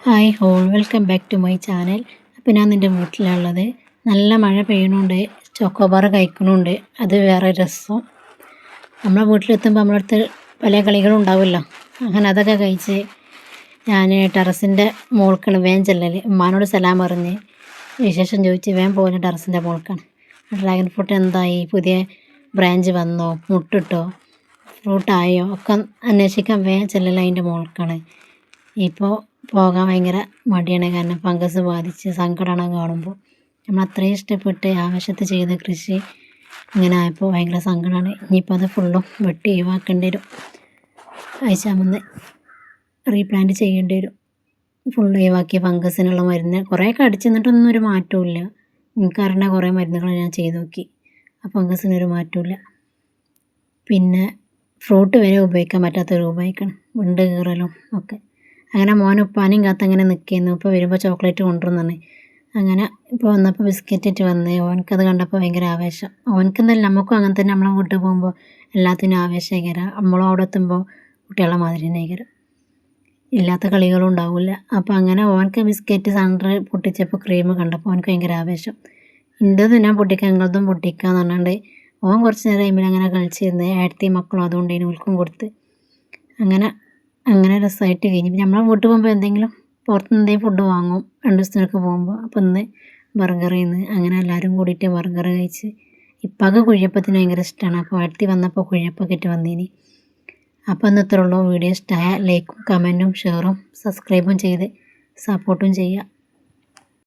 Hi all welcome back to my channel. അപ്പോൾ ഞാൻ നിൻ്റെ വീട്ടിലുള്ളത്. നല്ല മഴ പെയ്യണുണ്ട്, ചോക്കോബാർ കഴിക്കണുണ്ട്. അത് വേറെ രസം. നമ്മളെ വീട്ടിലെത്തുമ്പോൾ നമ്മളടുത്ത് പല കളികളും ഉണ്ടാവുമല്ലോ. അങ്ങനെ അതൊക്കെ കഴിച്ച് ഞാൻ ടെറസിൻ്റെ മുകൾക്കാണ് വേഗം ചെല്ലൽ. ഉമ്മാനോട് സലാം പറഞ്ഞ് വിശേഷം ചോദിച്ച് വേഗം പോകുന്ന ടെറസിൻ്റെ മുകൾക്കാണ്. ഡ്രാഗൺ ഫ്രൂട്ട് എന്തായി, പുതിയ ബ്രാഞ്ച് വന്നോ, മുട്ടിട്ടോ, ഫ്രൂട്ടായോ ഒക്കെ അന്വേഷിക്കാൻ വേഗം ചെല്ലൽ അതിൻ്റെ മുകൾക്കാണ്. ഇപ്പോൾ പോകാൻ ഭയങ്കര മടിയാണ്, കാരണം ഫംഗസ് ബാധിച്ച് സങ്കടമാണ് കാണുമ്പോൾ. നമ്മൾ അത്രയും ഇഷ്ടപ്പെട്ട് ആവശ്യത്തിൽ ചെയ്ത കൃഷി ഇങ്ങനെ ആയപ്പോൾ ഭയങ്കര സങ്കടമാണ്. ഇനിയിപ്പോൾ അത് ഫുള്ളും വെട്ടി ഒഴിവാക്കേണ്ടി വരും. ആഴ്ചാമെന്ന് റീപ്ലാന്റ് ചെയ്യേണ്ടി വരും. ഫുള്ള് ഒഴിവാക്കി ഫംഗസിനുള്ള മരുന്ന് കുറേയൊക്കെ അടിച്ചു നിന്നിട്ടൊന്നും ഒരു മാറ്റവും ഇല്ല. എനിക്കറിഞ്ഞ കുറേ മരുന്നുകൾ ഞാൻ ചെയ്ത് നോക്കി, ആ ഫംഗസിനൊരു മാറ്റമില്ല. പിന്നെ ഫ്രൂട്ട് വരെ ഉപയോഗിക്കാൻ പറ്റാത്തൊരു ഉപയോഗിക്കണം, വിണ്ട് കീറലും ഒക്കെ. അങ്ങനെ മോൻ ഉപ്പാനെയും കാത്ത് അങ്ങനെ നിൽക്കുന്നു. ഇപ്പോൾ വരുമ്പോൾ ചോക്ലേറ്റ് കൊണ്ടുവന്നു. അങ്ങനെ ഇപ്പോൾ വന്നപ്പോൾ ബിസ്ക്കറ്റ് വന്ന് ഓനക്കത് കണ്ടപ്പോൾ ഭയങ്കര ആവേശം. ഓനക്കെന്നല്ല, നമുക്കും അങ്ങനെ തന്നെ. നമ്മളെ വീട്ടിൽ പോകുമ്പോൾ എല്ലാത്തിനും ആവേശകരം. നമ്മളും അവിടെ എത്തുമ്പോൾ കുട്ടികളെ മാതിരി തന്നെകരം, ഇല്ലാത്ത കളികളും ഉണ്ടാവില്ല. അപ്പോൾ അങ്ങനെ ഓനക്ക് ബിസ്ക്കറ്റ് സെൻറ്റർ പൊട്ടിച്ചപ്പോൾ ക്രീം കണ്ടപ്പോൾ ഓനക്ക് ഭയങ്കര ആവേശം. ഇൻ്റെത് ഞാൻ പൊട്ടിക്കാം, നിങ്ങളതും പൊട്ടിക്കാന്ന് പറഞ്ഞാണ്ട് ഓൻ കുറച്ച് നേരം ടൈമിൽ അങ്ങനെ കളിച്ചിരുന്ന് ഏടത്തി മക്കളും അതുകൊണ്ട് ഓൽക്കും കൊടുത്ത് അങ്ങനെ രസമായിട്ട് കഴിഞ്ഞു. പിന്നെ നമ്മളെ വീട്ടിൽ പോകുമ്പോൾ എന്തെങ്കിലും പുറത്തുനിന്ന് എന്തെങ്കിലും ഫുഡ് വാങ്ങും 2 ദിവസത്തിനൊക്കെ പോകുമ്പോൾ. അപ്പോൾ ഇന്ന് ബർഗർ ചെയ്യുന്നു. അങ്ങനെ എല്ലാവരും കൂടിയിട്ട് ബർഗർ കഴിച്ച്. ഇപ്പൊക്കെ കുഴിയപ്പത്തിന് ഭയങ്കര ഇഷ്ടമാണ്. അപ്പോൾ ഏടത്തി വന്നപ്പോൾ കുഴിയപ്പൊക്കെ ഇട്ട് വന്നീനി. അപ്പോൾ ഇന്ന് ഇത്രയുള്ളൂ. വീഡിയോ ഇഷ്ടമായ ലൈക്കും കമൻറ്റും ഷെയറും സബ്സ്ക്രൈബും ചെയ്ത് സപ്പോർട്ടും ചെയ്യുക.